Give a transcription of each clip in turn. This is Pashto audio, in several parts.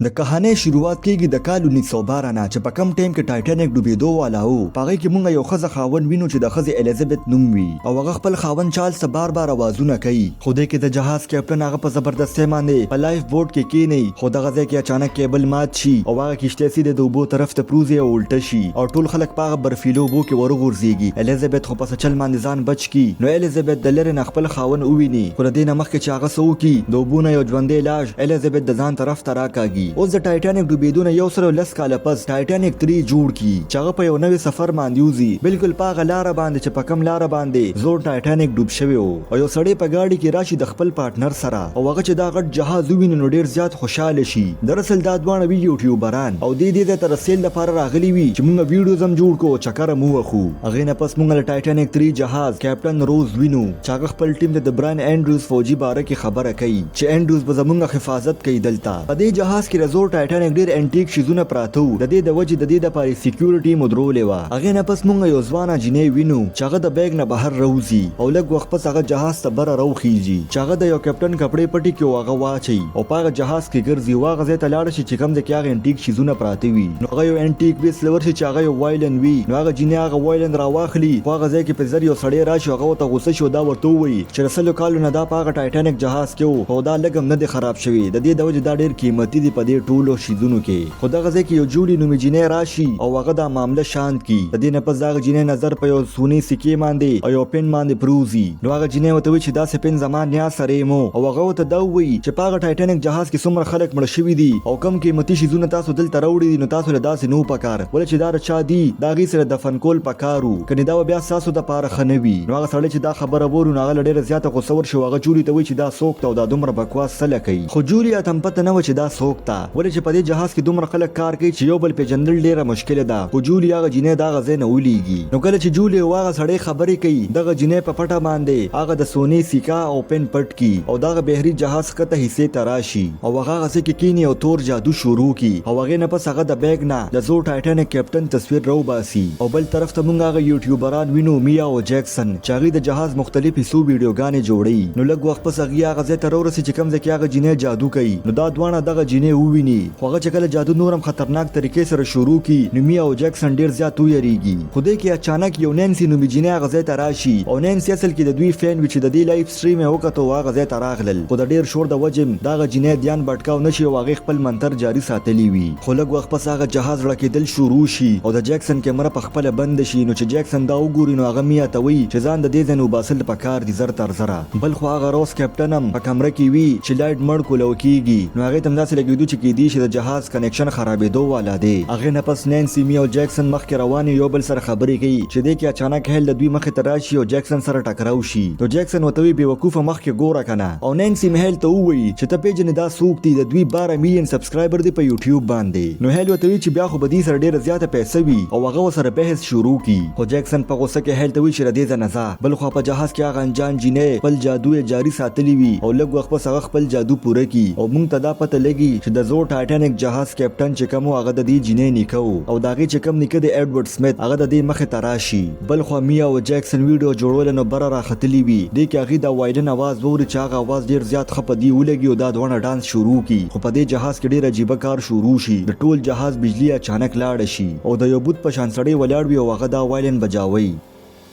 د کہانی شروعات کیږي د کال 1912 نه چې په کم ټیم کې ټایټانیک ډوبېدو والا و. په هغې کې موږ یو ښځه خاوند وینو چې د ښځې الیزابت نوم وي او هغه خپل خاوند چارلز ته بار بار اوازونه کوي، خو دې کې د جهاز کیپټن هغه په زبردستۍ باندې په لایف بوټ کې کینی، خو دغه ځای کې اچانک کیبل مات شي او هغه کشتۍ سیده د اوبو طرف ته پروزي او الټه شي او ټول خلک په هغه برفیلو اوبو کې ورغورځېږي. الیزابت خو په څه چل باندې ځان بچ کی، نو الیزابت د لرې نه خپل خاوند وویني، خو د دې نه مخکې چې هغه څه وکړي د اوبو نه یو ژوندی لاش الیزابت د ځان طرف ته راکاږي. اوس د ټایټانیک ډوبېدو نه 110 کاله پس ټایټانیک 3 جوړ کی چې هغه په یو نوی سفر باندې وځي، بالکل په هغه لاره باندې چې په کم لاره باندې زوړ ټایټانیک ډوب شوی و او یو سړی په ګاډي کې راشي د خپل پارټنر سره او هغه چې دا غټ جهاز وویني نو ډیر زیات خوشاله شي. دراصل دا دواړه وی یوټیوبران او دې ته رسیل لپاره راغلي وي چې موږ ویډیوز هم جوړ کو چکر مو وخو. هغه نه پس موږ له ټایټانیک 3 جهاز کیپټن روز وینو چې هغه خپل ټیم د برایان انډروز فوجي باره کې خبره کوي چې انډروز به زموږ حفاظت کوي. دلته په دې جهاز کې رزور ټایټانیک ډیر انټیک شیزونه پراته وو، د دې د وجې د دې لپاره سکیورټي مدرولې وه. هغې نه پس موږ یو ځوانه جینۍ وینو چې هغه د بیګ نه بهر راوځي او لږ وخت پس هغه جهاز ته بره راوخیږي چې هغه د یو کیپټن کپړې پټي کې هغه واچوي او په هغه جهاز کې ګرځي او هغه ځای ته لاړه شي چې کوم ځای کې هغه انټیک شیزونه پراته وي. نو هغه یو انټیک بیس لور شي چې هغه یو وایلن وي، نو هغه جینۍ هغه وایلن راواخلي خو هغه ځای کې په زر یو سړی راشي هغه ورته غوسه شي او دا ورته ووایي چې 100 کالو نه دا په هغه ټایټانیک جهاز کې و او دا لږ هم نه دی خراب شوی، د دې د وجې دا ډېر قیمتي دی په دې ټولو شیزونو کې. خو دغه ځای کې یو جولی نومې جینۍ راشي او هغه دا معامله شانت کی. د دې نه پس دغه جینۍ نظر په یو سوني سکې باندې او یو پن باندې پروزي، نو هغه جینۍ ورته وایي چې دا پن زما نیا سره مو او هغه ورته دا وایي چې په هغه ټایټانیک جهاز کې څومره خلک مړه شوي دي او کم قیمتي شیزونه تاسو دلته راوړي دي، نو تاسو له داسې نو پکار ولې چې دا چا دي د هغې سره دفن کول پکارو، کنې دا بیا ستاسو دپاره ښه نه وي. نو هغه سړی چې دا خبره ووري نو هغه له ډېره زیاته غوسه ورشي او هغه جولي ته وایي چې دا څوک ته او دا دومره بکواس څه کوي. خو جولي ته هم پته نه وه چې دا څوک ته، ولې چې په دې جهاز کې دومره خلک کار کوي چې یو بل پیژندل ډېره مشکله ده. خو جولي هغه جینۍ د هغه ځای نه ولیږي، نو کله چې جولي او هغه سړی خبرې کوي دغه جینۍ په پټه باندې هغه د سونې سکه او پن پټ کی او دغه بهري جهاز ښکته حصې ته راشي او هغه هغسې کې کیني او تور جادو شروع کی او هغې نه پس هغه د بیګ نه د زوړ ټایټانیک کیپټن تصویر راوباسي او بل طرف ته موږ هغه یوټیوبران وینو میا او جیکسن چې هغوی د جهاز مختلف حصو ویډیوګانې جوړوي. نو لږ وخت پس هغوی هغه ځای ته راورسي چې کوم ځای کې هغه جینۍ جادو کوي، نو دا دواړه دغه جینۍ وویني، خو هغه چې کله جادو نور هم خطرناک طریقې سره شروع کی نو میا او جیکسن ډیر زیات ویریږي. خو دې کې اچانک یو نینسی نومې جینۍ هغه ځای ته راشي او نینسی اصل کې د دوی فین وي چې د دې لایف سټریم یې وکتو هغه ځای ته راغلل، خو د ډیر شور د وجې دغه جینۍ دیان بټکاو نشي او هغې خپل منتر جاري ساتلی وي. خو لږ وخت پس هغه جهاز ړکېدل شروع شي او د جیکسن کیمره په خپله بنده شي، نو چې جیکسن دا وګوري نو هغه میا ته وایي چې ځان د دې ځای نه وباسل پکار دي زر تر زره. بل خو هغه روز کیپټن هم په کمره کې وي چې لایټ مړ کولو کېږي، نو هغې ته هم داسې لګېدو چې کیدی شي د جهاز کنیکشن خرابېدو والا دی. هغې نه پس نینسی میا او جیکسن مخکې روان یو بل سره خبرې کوي چې دې کې اچانک هیل د دوی مخې ته راشي او جیکسن سره ټکراو شي. نو جیکسن ورته وایي بېوقوفه مخکې ګوره کنه، او نینسی هیل ته ووایي چې ته پیژنې دا څوک دي، د دوی 12 میلیون سبسکرایبر دی په یوټیوب باندې. نو هیل ورته وایي چې بیا خو به دې سره ډېره زیاته پیسه وي او هغه ورسره بحث شروع کی. خو جیکسن په غوسه کې هیل ته وایي چې له دې ځای نه ځه. بل خوا په جهاز کې هغه انجان جینۍ خپل جادو یې جاري ساتلی وي او لږ وخت پس هغه خپل جادو پوره کی او موږ ته دا پته لګي چې د زوړ ټایټانیک جهاز کیپټن چې کوم هغه د دې جینۍ نیکه و او د هغې چې کوم نیکه دی ایډورډ سمیت هغه د دې مخې ته راشي. بل خوا میا او جیکسن ویډیو جوړول نو بره راختلي وي، دې کې هغې د وایلن اواز واوري چې هغه اواز ډېر زیات ښه په دې ولګي او دا دواړه ډانس شروع کی. خو په دې جهاز کې ډېر عجیبه کار شروع شي، د ټول جهاز بجلی اچانک لاړه شي او د یو بوت په شان سړی ولاړ وي او هغه دا وایلن بجاوي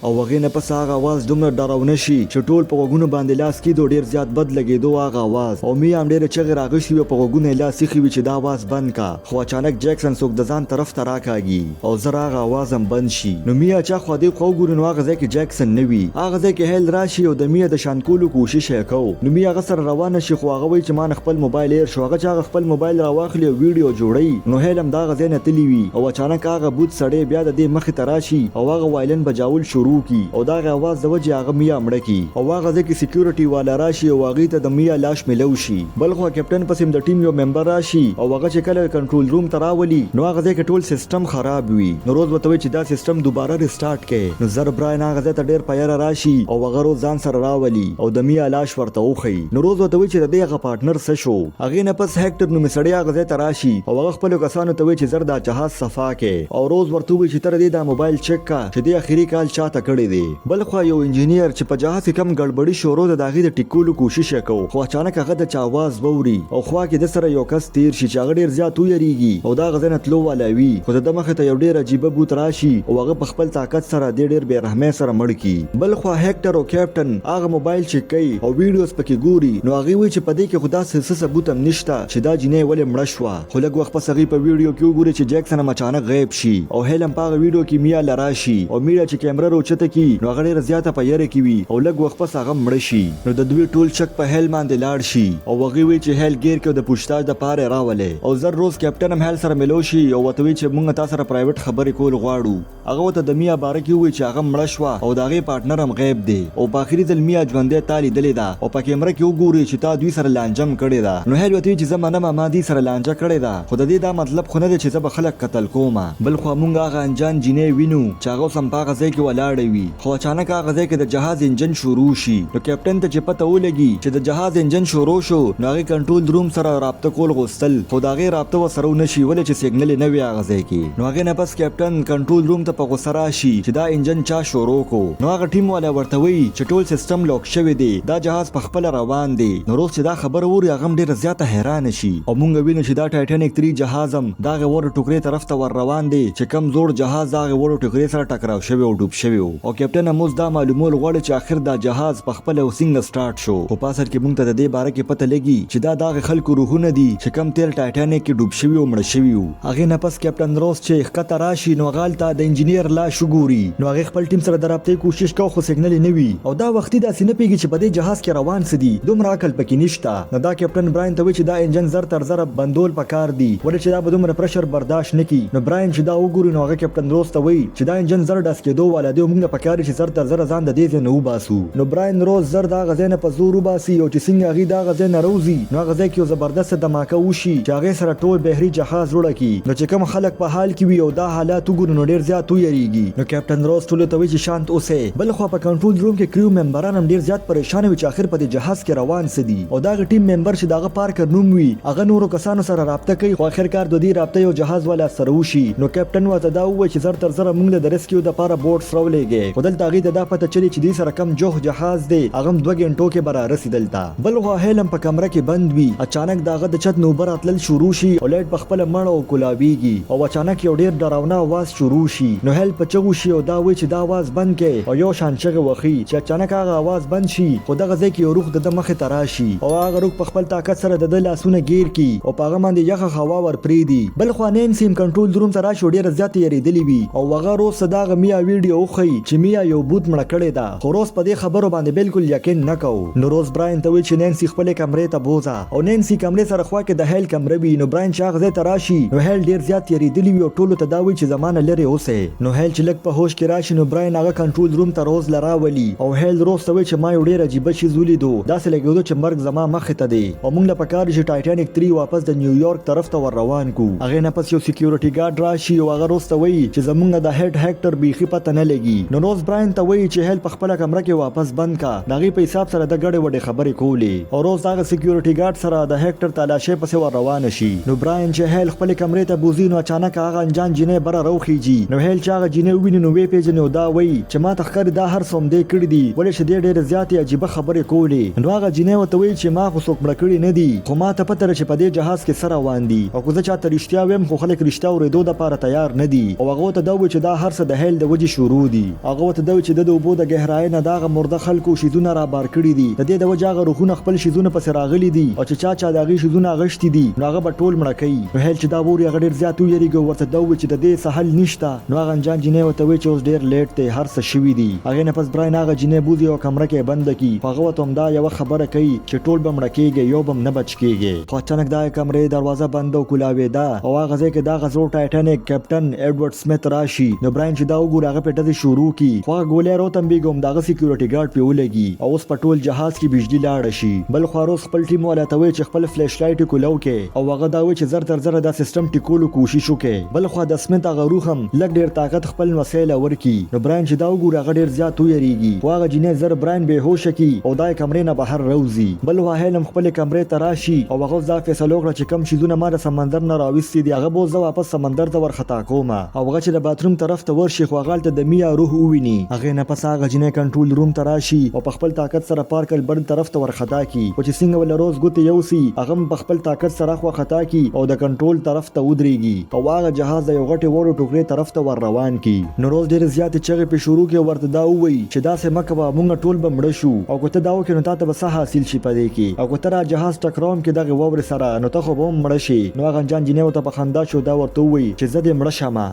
او هغې نه پس هغه اواز دومره ډراونه شي چې ټول په غوږونو باندې لاس کېدو ډېر زیات بد لګېدو هغه اواز او میا هم ډېرې چغې راغشي وي په غوږونو یې لاس ایښي وي چې دا اواز بند کا. خو اچانک جیکسن څوک د ځان طرف ته راکاږي او زر هغه اواز هم بند شي. نو میا چا خوا دې خوا وګوري نو هغه ځای کې جیکسن نه وي، هغه ځای کې هیل راشي او د میا د شان کولو کوشش یې کوو. نو میا هغه سره روانه شي خو هغه وایي چې ما نه خپل موبایل هیر شو. هغه چې هغه خپل موبایل راواخلي او ویډیو جوړوي نو هیل هم د هغه ځای نه تللی وي او اچانک هغه بوت سړی بیا د دې مخې ته راشي او هغه وایلن بجاول شروع کی او دا اواز د وجې هغه میا مړه کی او هغه ځای کې سکیورټي والا راشي او هغې ته د میا لاش میلو شي. بل خوا کیپټن پسې هم د ټیم یو ممبر راشي او هغه چې کله کنټرول روم ته راولي نو هغه ځای کې ټول سیسټم خراب وي. نو روز ورته وایي چې دا سیسټم دوباره ریسټارټ کړي. نو زر براین هغه ځای ته ډېر په یاره راشي او هغه روز ځان سره راولي او د میا لاش ورته وښیي. نو روز ورته وایي چې د دې هغه پارټنر څه شو. هغې نه پس هیکټر نومې سړی هغه ځای ته راشي او هغه خپلو کسانو ته وایي چې زر دا جهاز صفا کړي او روز ورته وایي چې ته د دې دا موبایل چک کا چې دې اخري کال چاته ترلاسه کړی دی. بل خو یو انجینیر چې په جهاز کې کم ګډوډي شروع د داغي د ټیکولو کوشش وکاو خو اچانک هغه د چاواز ووري او خوا کې د سره یو کس تیر شي چې هغه ډیر زیات ویریږي او دا غزنه تلو والاوي خو د مخه ته یو ډیر عجیب بوت راشي او هغه په خپل طاقت سره د ډیر بیرحمه سره مړ کی. بل خو هیکټر او کیپټن هغه موبایل چیک کوي او ویډیوز پکې ګوري نو هغه وی چې په دې کې خدا څه ثبوت هم نشته چې دا جنې ولې مړ شو. خو لږ وخت پس هغه په ویډیو کې وګوري چې جیکسن اچانک غیب شي او هیلم په ویډیو کې میا لراشي او میا چې کیمرا روچته کی نو هغه ډیر زیاته په یره کې وي او لږ وخت پس هغه مړ شي. نو د دوی ټول شک په هیل باندې لاړ شي او هغه وی چې هیل گیر کې د پوښتاج د پاره راولې او زر روز کیپټن هم هیل سره ملو شي او وتوی چې موږ تاسو سره پرایویټ خبرې کول غواړو. هغه ته د میا باره کې وی چې هغه مړ شو او داغه پارټنر هم غیب دی او په اخري ځل میا ژوندې تالي دلې دا او په کیمرا کې وګوري چې تا دوی سره لانجم کړی دا. نو هیل وتی چې زمانه ما دي سره لانجه کړی دا خو د دې دا مطلب خو نه دی چې زه به خلک قتل کوم. بل خو مونږ هغه انجان جنې وینو چې هغه سم په غځای کې ولاړ وي خو اچانک هغه ځای کې د جهاز انجن شروع شي. نو کیپټن ته چې پته ولګي چې د جهاز انجن شروع شو نو هغه کنټرول روم سره رابطه کول غوښتل خو دا غیر رابطه وسره نشي ولې چې سیګنل نه وي هغه ځای کې. نو هغه نه پس کیپټن کنټرول روم ته په غوسه راشي چې دا انجن چا شروع کو. نو هغه ټیم والا ورته وی چې ټول سیستم لوک شوی دی دا جهاز په خپل روان دی. نو روز چې دا خبر ووري هغه ډیره زیاته حیران شي او مونږ وینو چې دا ټایټانیک 3 جهاز هم دا غوړ ټوکرې طرف ته ور روان دی چې کم زوړ جهاز دا غوړ ټوکرې سره ټکراو شوی او ډوب شوی او کیپټن موږ دا معلومول غواړي چې اخر دا جهاز په خپل وسنګ سٹارټ شو. خو په اصل کې مونږ ته د دې باره کې پته لګي چې دا خلکو روحونه دي چې کم تیر ټایټانیک کې ډوب شوی او مړ شوی. هغه نه پس کیپټن روز چې ښکته راشي نو غالته د انجینیر لا شګوري نو هغه خپل ټیم سره درابطې کوشش کوي خو سیګنل نه وي او دا وختي دا سینه پیږي چې په دې جهاز کې روان سدي دومره عقل پکې نشته. نو دا کیپټن براین ته وی چې دا انجن زر تر زر بندول پکار دی ولې چې دا به دومره پرشر برداشت نکي. نو براین چې دا وګوري نو هغه کیپټن روز ته وی چې دا انجن زر ډس کېدو والا دی موږ پکار چې زر تر زر ځان د دې نه وباسو. نو براین روز زر دا غزنه په زور وباسي او چې څنګه هغه دا غزنه روزي نو هغه ځکه یو زبردست دماکه وشي چې هغه سره ټول بحري جهاز جوړ کی. نو چې کوم خلک په حال کې وي او دا حالات وګوري نو ډیر زیات ویریږي. نو کیپټن روز ټول ته وی چې شانت اوسه. بل خو په کنټرول روم کې کریو ممبران هم ډیر زیات پریشان وي چې اخر په دې جهاز کې روان سدي او دا ټیم ممبر چې داغه پارکر نوم وي هغه نورو کسانو سره رابطه کوي خو اخر کار د دې رابطه یو جهاز والا سره وشي. نو کیپټن وته دا وایي چې زر تر زر موږ د ریسکیو د لپاره بوټ سره ولېږي خو دلته هغه د پته چلی چې دې سره کم جوخ جهاز دی هغه 2 غنټو کې برا رسیدل تا. بل خو هیلم په کمره کې بند وي اچانک داغه د چت نوبر اتلل شروع شي او لایټ په خپل مړ او کلاویږي او اچانک یو ډیر ډراونه आवाज شروع شي. نو هیل په چغو شي او دا وایي چې دا आवाज بند کړي او یو شان چغه وخی چې اچانک هغه आवाज بند شي خو دغه ځکه یو روح د مخه تراشي او هغه روح په خپل طاقت سره د لاسونه گیر کی او پاغه باندې یخه هوا ور پریدي. بل خو نینسیم کنټرول روم ته راشي ډیر زیات یریدلی وي او هغه روز صداغه میا ویډیو خو چې میا یو بوت مړ کړی دا خو روز په دې خبرو باندې بالکل یقین نکاو. نو روز براین ته وی چې نینسی خپل کمرې ته بوزا او نینسی کمرې سره خوا کې د هیل کمرې وی نو براین شاغه ته راشي نو هیل ډیر زیات یریدلی وي او ټولو ته دا وی چې زمانه لري اوسه. نو هیل چې لک په هوش کې راشي نو براین هغه کنټرول روم ته روز لراولي او هیل روز ته وی چې ما یو ډیر عجیب شي زولیدو داسې لګیدو چې مرګ زما مخ ته دی او موږ له پکار چې ټایټانیک 3 واپس د نیویارک طرف ته ور روان کو. هغه نه پس یو سکیورټي ګارد راشي او هغه روز ته وی چې زمونږ د هډ هیکټر بیخي پته نه لګي. نو روز براین ته وی چې هیل په خپل کمره کې واپس بند کا دغه په حساب سره د غړې وړې خبرې کولې او روز هغه سکیورټي ګارد سره د هیکټر تلاشه پسې ور روان شي. نو براین چې هیل خپل کمرې ته بوزي نو اچانک هغه انجان جنې بره روخیږي. نو هیل چې هغه جنې ویني نو وی پیژنې او دا وی چې ما تخکر دا هر څوم دې کړی دی ولې چې دې ډېر زیات عجیب خبرې کولې. نو هغه جنې وته وی چې ما خو څوک مړ کړی نه دی خو ما ته پته چې په دې جهاز کې سره روان دي او کو زه چاته رښتیا ویم خو خلک رښتیا اورېدو لپاره تیار نه دي او هغه ته دا وی چې دا هر څه د هیل د وجې شروع دي. هغه ته دا وی چې د اوبو د گهرای نه داغه مرده خلکو شیزونه را بار کړی دي د دې د وجې هغه روحونه خپل شیزونه پس راغلي دي او چې چا داغه شیزونه غشتي دي نو هغه به ټول مړ کوي. نو هیل چې دا ووري هغه ډیر زیات ویریږي ورته دا وی چې د دې سهل نشته. نو هغه انجان جنې وته وی چې اوس ډیر لیټ ته هر څه شوی دي. هغه نه پس براین هغه جنې بوزي او کمره کې بند کی هغه ته هم دا یو خبره کوي چې ټول به مړ کېږي یو بم نه بچ کېږي. خو اچانک دا کمرې دروازه بند او کولاوي دا او هغه ځکه دا غزو ټایټانیک کیپټن ایډورډ سمیت راشي. نو براین چې دا وګور هغه پټه شروع کی خو ګولې روتم بیګم دا سکیورټي ګارد په ولګي او اوس په ټول جهاز کې بجلی لاړ شي. بل خو روز خپل ټیم ولا ته وی چې خپل فلیش لایټ کولو کې او هغه دا وی چې زر تر زر دا سیستم ټیکولو کوشش وکړي. بل خو د سمیت هغه روح هم لګ ډیر طاقت خپل وسایل ورکی. نو براین چې دا وګور هغه ډیر زیات ویریږي خو هغه جنې زر براین به هوش کی او دای کمرې نه بهر روزي. بل واهلم خپل کمرې ته راشي او هغه ځا فیصله وکړه چې کم شیزونه ما د سمندر نه راوستي دي هغه بوزه واپس سمندر ته ورختا کومه او هغه چې د باتروم طرف ته ورشي خو هغه ته د میا روح روح وویني هغه نه پس هغه جنې کنټرول روم ته راشي او په خپل طاقت سره پارکر بل طرف ته ورخطا کی او چې څنګه ول روز ګوت یوسي هغه په خپل طاقت سره خو خطا کی او د کنټرول طرف ته ودرېږي او هغه جهاز یو غټي وړو ټوکرې طرف ته ور روان کی نو روز ډېر زیات چغې په شروع کې ورته دا وایي چې دا سه مکه مونږ ټول به مړ شو او کوته دا وکړو ته به څه حاصل شي پدې کې او کوته را جهاز ټکراوم کې دغه وور سره نو ته خو به مړ شي نو هغه جان جنې ته په خندا شو دا ورته وایي چې زه دې مړ شمه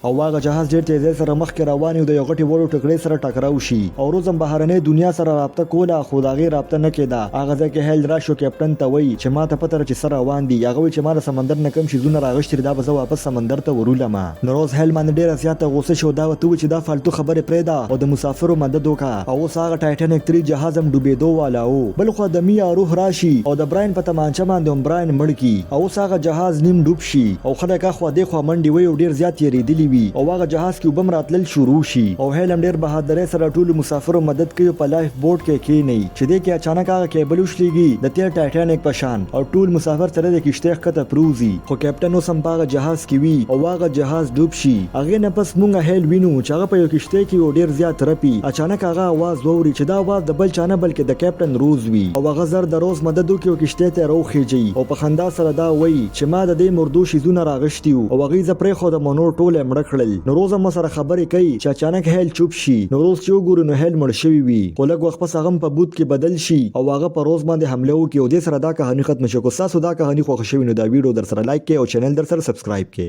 او هغه جهاز ډېر تیزی سره مخکې روان و د یو غټي وړو ټکرې سره ټکراو شي او روز هم بهرنۍ دنیا سره رابطه کوله خو د هغې رابطه نه کېده هغه ځای کې هیل راشو کیپټن ته وایي چې ما ته پته چې سره روان دي هغه وایي چې ما د سمندر نه کم شیزونه راغشتي دا به زه واپس سمندر ته ورولم نو روز هیل باندې ډېره زیاته غوسه شو دا ورته وایي چې دا فالتو خبرې پرېږده او د مسافرو مدد وکړه او اوس هغه ټایټنیک 3 جهاز هم ډوبېدو والا و بل خوا د میا روح راشي او د براین په تمانچه باندې هم براین مړ کی او اوس هغه جهاز نیم ډوب شي او خلک اخوا دې خوا منډې وي او ډېر زیات یېرېدلي وي او هغه جهاز کې وبم راتلل شروع شي او هیلم ډېر بهادرۍ سره ټولو مسافرو مدد کوي په لایف بوټ کې کېني چې دې کې اچانک هغه کیبل وشلېږي د تیر ټایټانیک په شان او ټول مسافر سره د کشتۍ ښکته پروزي خو کیپټن اوس هم په هغه جهاز کې وي او هغه جهاز ډوب شي هغې نه پس مونږ هیل وینو چې هغه په یو کشتۍ کې و ډېر زیات رپي اچانک هغه اواز واوري چې دا اواز د بل چا نه بلکې د کیپټن روز وي او هغه زر د روز مدد وکړي او کشتۍ ته راوخېجي او په خندا سره دا وایي چې ما د دې مردو شیزونه راغشتي وو او هغې زه پرېښودم او نور ټول یې مړه کړل نو روز هم سره خبرې کوي چې اچانک هیل چوپ شي نو روز چې وګورو نو هیل مړ شوی وي خو لږ وخت پس هغه په بوت کې بدل شي او هغه په روز باندې حمله وکړي او دې سره دا کهاني ختم شي کو تاسو دا کهاني خوښ شوی نو دا ویډیو در سره لایک کړئ او چینل در سره سبسکرایب کړئ